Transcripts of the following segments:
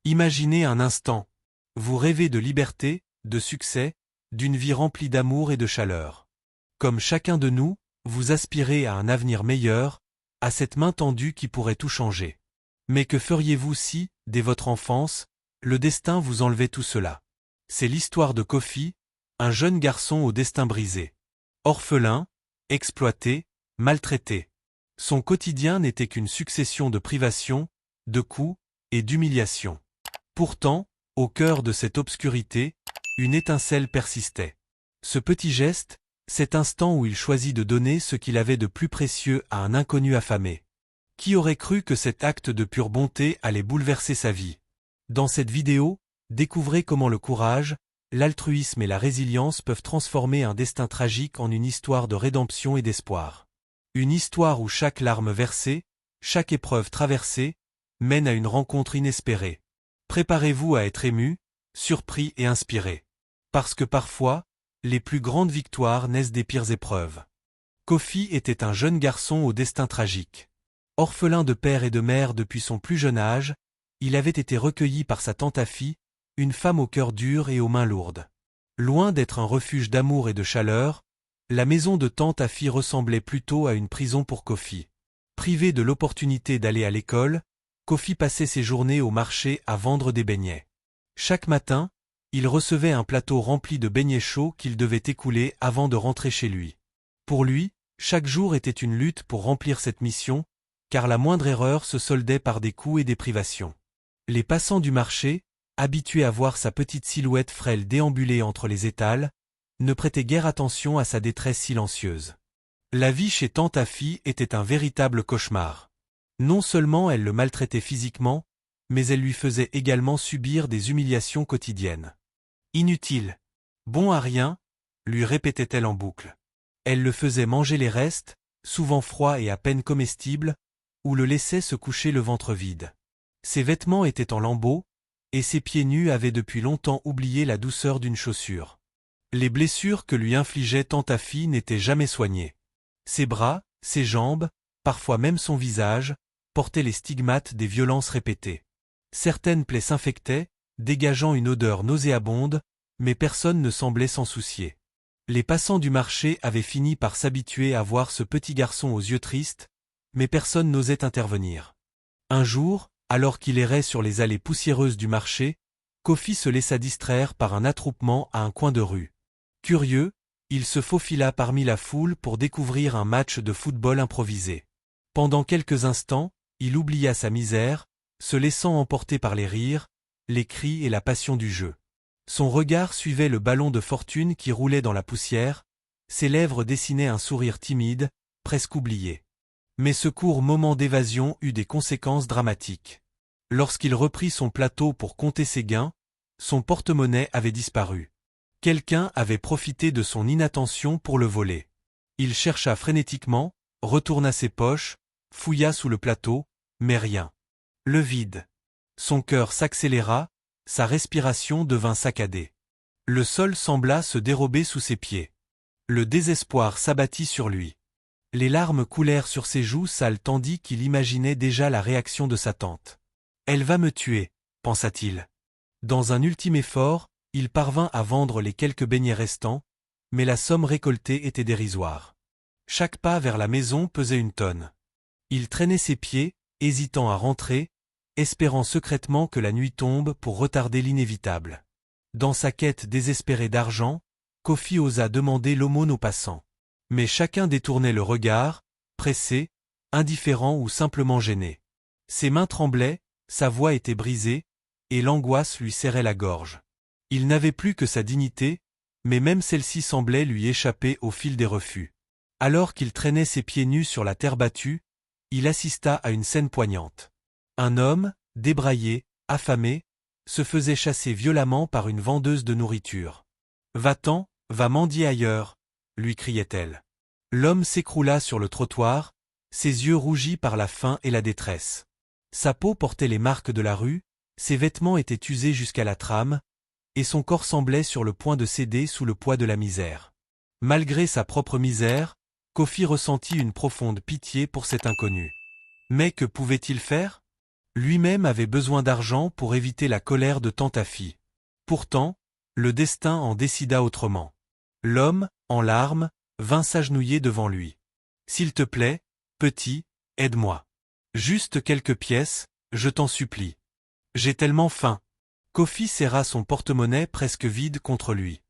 Imaginez un instant. Vous rêvez de liberté, de succès, d'une vie remplie d'amour et de chaleur. Comme chacun de nous, vous aspirez à un avenir meilleur, à cette main tendue qui pourrait tout changer. Mais que feriez-vous si, dès votre enfance, le destin vous enlevait tout cela? C'est l'histoire de Kofi, un jeune garçon au destin brisé. Orphelin, exploité, maltraité. Son quotidien n'était qu'une succession de privations, de coups et d'humiliations. Pourtant, au cœur de cette obscurité, une étincelle persistait. Ce petit geste, cet instant où il choisit de donner ce qu'il avait de plus précieux à un inconnu affamé. Qui aurait cru que cet acte de pure bonté allait bouleverser sa vie? Dans cette vidéo, découvrez comment le courage, l'altruisme et la résilience peuvent transformer un destin tragique en une histoire de rédemption et d'espoir. Une histoire où chaque larme versée, chaque épreuve traversée, mène à une rencontre inespérée. Préparez-vous à être ému, surpris et inspiré. Parce que parfois, les plus grandes victoires naissent des pires épreuves. Kofi était un jeune garçon au destin tragique. Orphelin de père et de mère depuis son plus jeune âge, il avait été recueilli par sa tante Afi, une femme au cœur dur et aux mains lourdes. Loin d'être un refuge d'amour et de chaleur, la maison de tante Afi ressemblait plutôt à une prison pour Kofi. Privé de l'opportunité d'aller à l'école, Kofi passait ses journées au marché à vendre des beignets. Chaque matin, il recevait un plateau rempli de beignets chauds qu'il devait écouler avant de rentrer chez lui. Pour lui, chaque jour était une lutte pour remplir cette mission, car la moindre erreur se soldait par des coups et des privations. Les passants du marché, habitués à voir sa petite silhouette frêle déambuler entre les étals, ne prêtaient guère attention à sa détresse silencieuse. La vie chez tante Afi était un véritable cauchemar. Non seulement elle le maltraitait physiquement, mais elle lui faisait également subir des humiliations quotidiennes. Inutile. Bon à rien, lui répétait-elle en boucle. Elle le faisait manger les restes, souvent froids et à peine comestibles, ou le laissait se coucher le ventre vide. Ses vêtements étaient en lambeaux, et ses pieds nus avaient depuis longtemps oublié la douceur d'une chaussure. Les blessures que lui infligeait tante Afi n'étaient jamais soignées. Ses bras, ses jambes, parfois même son visage, portaient les stigmates des violences répétées. Certaines plaies s'infectaient, dégageant une odeur nauséabonde, mais personne ne semblait s'en soucier. Les passants du marché avaient fini par s'habituer à voir ce petit garçon aux yeux tristes, mais personne n'osait intervenir. Un jour, alors qu'il errait sur les allées poussiéreuses du marché, Kofi se laissa distraire par un attroupement à un coin de rue. Curieux, il se faufila parmi la foule pour découvrir un match de football improvisé. Pendant quelques instants, il oublia sa misère, se laissant emporter par les rires, les cris et la passion du jeu. Son regard suivait le ballon de fortune qui roulait dans la poussière, ses lèvres dessinaient un sourire timide, presque oublié. Mais ce court moment d'évasion eut des conséquences dramatiques. Lorsqu'il reprit son plateau pour compter ses gains, son porte-monnaie avait disparu. Quelqu'un avait profité de son inattention pour le voler. Il chercha frénétiquement, retourna ses poches, fouilla sous le plateau, mais rien. Le vide. Son cœur s'accéléra, sa respiration devint saccadée. Le sol sembla se dérober sous ses pieds. Le désespoir s'abattit sur lui. Les larmes coulèrent sur ses joues sales tandis qu'il imaginait déjà la réaction de sa tante. « Elle va me tuer », pensa-t-il. Dans un ultime effort, il parvint à vendre les quelques beignets restants, mais la somme récoltée était dérisoire. Chaque pas vers la maison pesait une tonne. Il traînait ses pieds, hésitant à rentrer, espérant secrètement que la nuit tombe pour retarder l'inévitable. Dans sa quête désespérée d'argent, Kofi osa demander l'aumône aux passants. Mais chacun détournait le regard, pressé, indifférent ou simplement gêné. Ses mains tremblaient, sa voix était brisée, et l'angoisse lui serrait la gorge. Il n'avait plus que sa dignité, mais même celle-ci semblait lui échapper au fil des refus. Alors qu'il traînait ses pieds nus sur la terre battue, il assista à une scène poignante. Un homme, débraillé, affamé, se faisait chasser violemment par une vendeuse de nourriture. « Va-t'en, va mendier ailleurs !» lui criait-elle. L'homme s'écroula sur le trottoir, ses yeux rougis par la faim et la détresse. Sa peau portait les marques de la rue, ses vêtements étaient usés jusqu'à la trame, et son corps semblait sur le point de céder sous le poids de la misère. Malgré sa propre misère, Kofi ressentit une profonde pitié pour cet inconnu. Mais que pouvait-il faire? Lui-même avait besoin d'argent pour éviter la colère de tante Affi. Pourtant, le destin en décida autrement. L'homme, en larmes, vint s'agenouiller devant lui. « S'il te plaît, petit, aide-moi. Juste quelques pièces, je t'en supplie. J'ai tellement faim. » Kofi serra son porte-monnaie presque vide contre lui.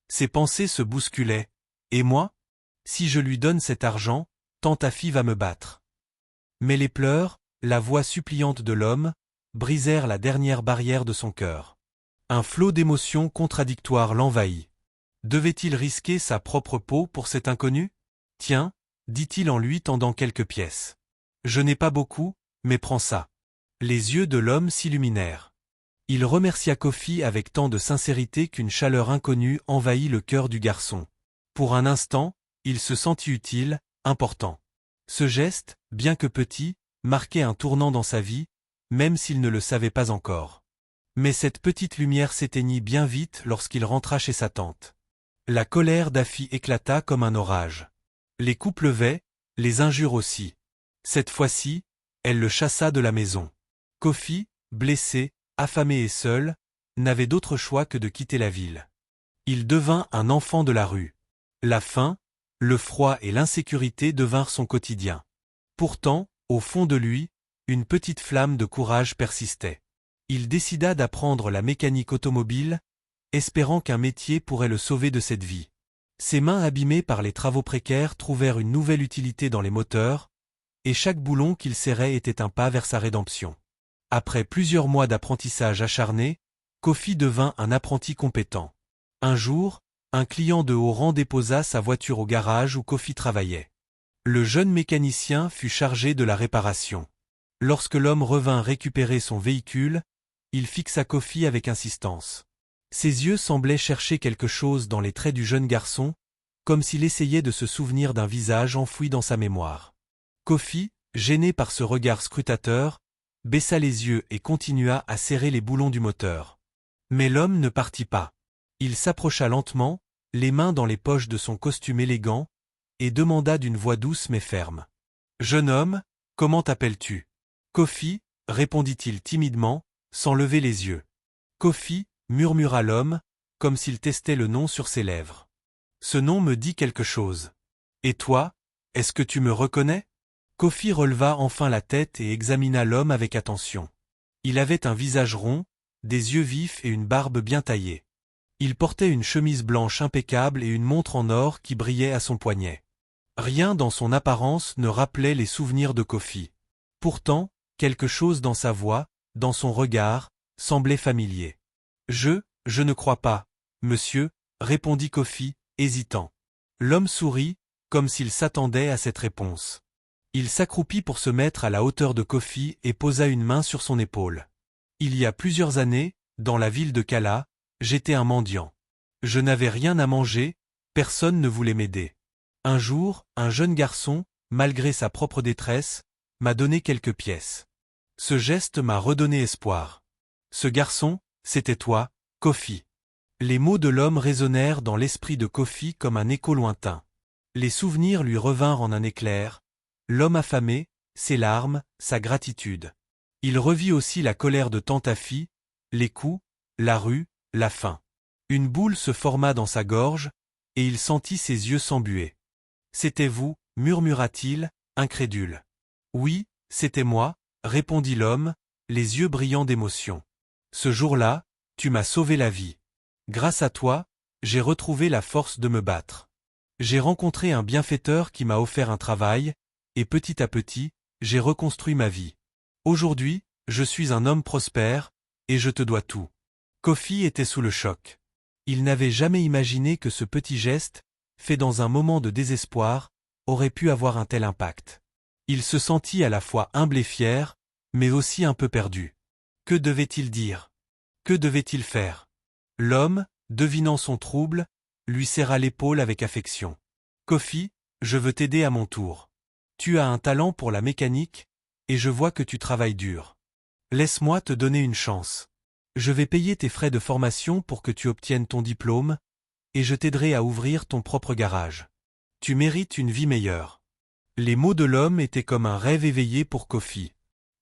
Ses pensées se bousculaient. Et moi? Si je lui donne cet argent, tante Affi va me battre. Mais les pleurs, la voix suppliante de l'homme, brisèrent la dernière barrière de son cœur. Un flot d'émotions contradictoires l'envahit. Devait-il risquer sa propre peau pour cet inconnu? Tiens, dit-il en lui tendant quelques pièces. Je n'ai pas beaucoup, mais prends ça. Les yeux de l'homme s'illuminèrent. Il remercia Kofi avec tant de sincérité qu'une chaleur inconnue envahit le cœur du garçon. Pour un instant, il se sentit utile, important. Ce geste, bien que petit, marquait un tournant dans sa vie, même s'il ne le savait pas encore. Mais cette petite lumière s'éteignit bien vite lorsqu'il rentra chez sa tante. La colère d'Affi éclata comme un orage. Les coups pleuvaient, les injures aussi. Cette fois-ci, elle le chassa de la maison. Kofi, blessé, affamé et seul, n'avait d'autre choix que de quitter la ville. Il devint un enfant de la rue. La faim, le froid et l'insécurité devinrent son quotidien. Pourtant, au fond de lui, une petite flamme de courage persistait. Il décida d'apprendre la mécanique automobile, espérant qu'un métier pourrait le sauver de cette vie. Ses mains abîmées par les travaux précaires trouvèrent une nouvelle utilité dans les moteurs, et chaque boulon qu'il serrait était un pas vers sa rédemption. Après plusieurs mois d'apprentissage acharné, Kofi devint un apprenti compétent. Un jour, un client de haut rang déposa sa voiture au garage où Kofi travaillait. Le jeune mécanicien fut chargé de la réparation. Lorsque l'homme revint récupérer son véhicule, il fixa Kofi avec insistance. Ses yeux semblaient chercher quelque chose dans les traits du jeune garçon, comme s'il essayait de se souvenir d'un visage enfoui dans sa mémoire. Kofi, gêné par ce regard scrutateur, baissa les yeux et continua à serrer les boulons du moteur. Mais l'homme ne partit pas. Il s'approcha lentement, les mains dans les poches de son costume élégant, et demanda d'une voix douce mais ferme. « Jeune homme, comment t'appelles-tu » ? « Kofi, répondit-il timidement, sans lever les yeux. « Kofi, murmura l'homme, comme s'il testait le nom sur ses lèvres. Ce nom me dit quelque chose. Et toi, est-ce que tu me reconnais ? Kofi releva enfin la tête et examina l'homme avec attention. Il avait un visage rond, des yeux vifs et une barbe bien taillée. Il portait une chemise blanche impeccable et une montre en or qui brillait à son poignet. Rien dans son apparence ne rappelait les souvenirs de Kofi. Pourtant, quelque chose dans sa voix, dans son regard, semblait familier. « Je ne crois pas, monsieur, » répondit Kofi, hésitant. L'homme sourit, comme s'il s'attendait à cette réponse. Il s'accroupit pour se mettre à la hauteur de Kofi et posa une main sur son épaule. « Il y a plusieurs années, dans la ville de Kala, j'étais un mendiant. Je n'avais rien à manger, personne ne voulait m'aider. Un jour, un jeune garçon, malgré sa propre détresse, m'a donné quelques pièces. Ce geste m'a redonné espoir. Ce garçon, c'était toi, Kofi. » Les mots de l'homme résonnèrent dans l'esprit de Kofi comme un écho lointain. Les souvenirs lui revinrent en un éclair, l'homme affamé, ses larmes, sa gratitude. Il revit aussi la colère de tante Affi, les coups, la rue, la faim. Une boule se forma dans sa gorge, et il sentit ses yeux s'embuer. « C'était vous, » murmura-t-il, incrédule. « Oui, c'était moi, » répondit l'homme, les yeux brillants d'émotion. « Ce jour-là, tu m'as sauvé la vie. Grâce à toi, j'ai retrouvé la force de me battre. J'ai rencontré un bienfaiteur qui m'a offert un travail, et petit à petit, j'ai reconstruit ma vie. Aujourd'hui, je suis un homme prospère, et je te dois tout. » Kofi était sous le choc. Il n'avait jamais imaginé que ce petit geste, fait dans un moment de désespoir, aurait pu avoir un tel impact. Il se sentit à la fois humble et fier, mais aussi un peu perdu. Que devait-il dire? Que devait-il faire? L'homme, devinant son trouble, lui serra l'épaule avec affection. « Kofi, je veux t'aider à mon tour. Tu as un talent pour la mécanique, et je vois que tu travailles dur. Laisse-moi te donner une chance. Je vais payer tes frais de formation pour que tu obtiennes ton diplôme, et je t'aiderai à ouvrir ton propre garage. Tu mérites une vie meilleure. » Les mots de l'homme étaient comme un rêve éveillé pour Kofi.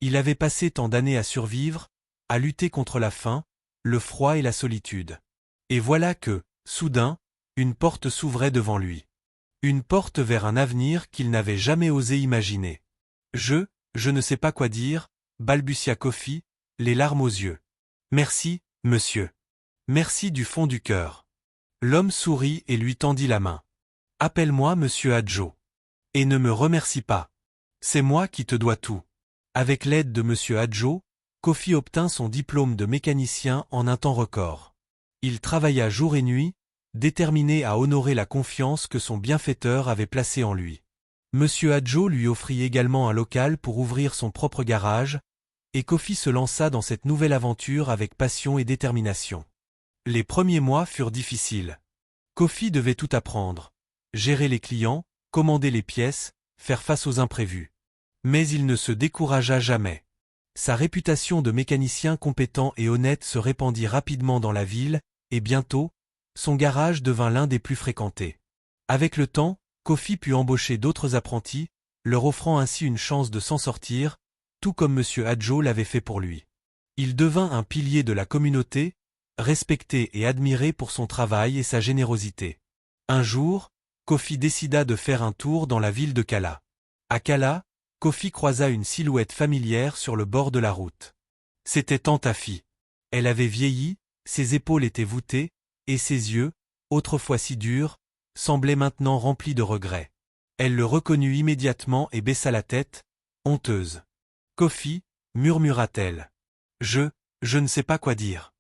Il avait passé tant d'années à survivre, à lutter contre la faim, le froid et la solitude. Et voilà que, soudain, une porte s'ouvrait devant lui. Une porte vers un avenir qu'il n'avait jamais osé imaginer. Je ne sais pas quoi dire, balbutia Kofi, les larmes aux yeux. Merci, monsieur. Merci du fond du cœur. L'homme sourit et lui tendit la main. Appelle-moi monsieur Adjo. Et ne me remercie pas. C'est moi qui te dois tout. Avec l'aide de monsieur Adjo, Kofi obtint son diplôme de mécanicien en un temps record. Il travailla jour et nuit, déterminé à honorer la confiance que son bienfaiteur avait placée en lui. Monsieur Adjo lui offrit également un local pour ouvrir son propre garage, et Kofi se lança dans cette nouvelle aventure avec passion et détermination. Les premiers mois furent difficiles. Kofi devait tout apprendre. Gérer les clients, commander les pièces, faire face aux imprévus. Mais il ne se découragea jamais. Sa réputation de mécanicien compétent et honnête se répandit rapidement dans la ville, et bientôt, son garage devint l'un des plus fréquentés. Avec le temps, Kofi put embaucher d'autres apprentis, leur offrant ainsi une chance de s'en sortir, tout comme M. Adjo l'avait fait pour lui. Il devint un pilier de la communauté, respecté et admiré pour son travail et sa générosité. Un jour, Kofi décida de faire un tour dans la ville de Kala. À Kala, Kofi croisa une silhouette familière sur le bord de la route. C'était Tante Tafi. Elle avait vieilli, ses épaules étaient voûtées, et ses yeux, autrefois si durs, semblaient maintenant remplis de regrets. Elle le reconnut immédiatement et baissa la tête, honteuse. « Kofi, murmura-t-elle. Je ne sais pas quoi dire. »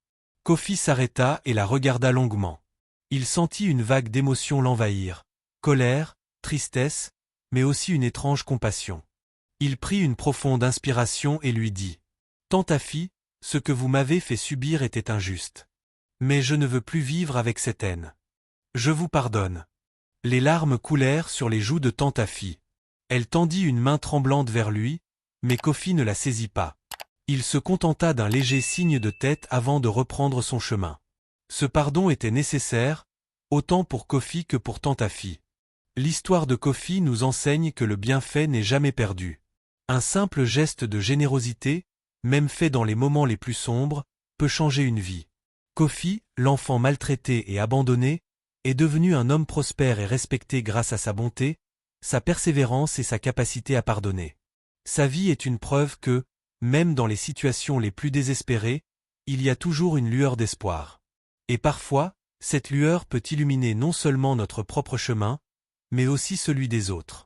Kofi s'arrêta et la regarda longuement. Il sentit une vague d'émotions l'envahir. Colère, tristesse, mais aussi une étrange compassion. Il prit une profonde inspiration et lui dit « Tante Tafi, ce que vous m'avez fait subir était injuste. Mais je ne veux plus vivre avec cette haine. Je vous pardonne. » Les larmes coulèrent sur les joues de Tante Tafi. Elle tendit une main tremblante vers lui, mais Kofi ne la saisit pas. Il se contenta d'un léger signe de tête avant de reprendre son chemin. Ce pardon était nécessaire, autant pour Kofi que pour Tante Tafi. L'histoire de Kofi nous enseigne que le bienfait n'est jamais perdu. Un simple geste de générosité, même fait dans les moments les plus sombres, peut changer une vie. Kofi, l'enfant maltraité et abandonné, est devenu un homme prospère et respecté grâce à sa bonté, sa persévérance et sa capacité à pardonner. Sa vie est une preuve que, même dans les situations les plus désespérées, il y a toujours une lueur d'espoir. Et parfois, cette lueur peut illuminer non seulement notre propre chemin, mais aussi celui des autres.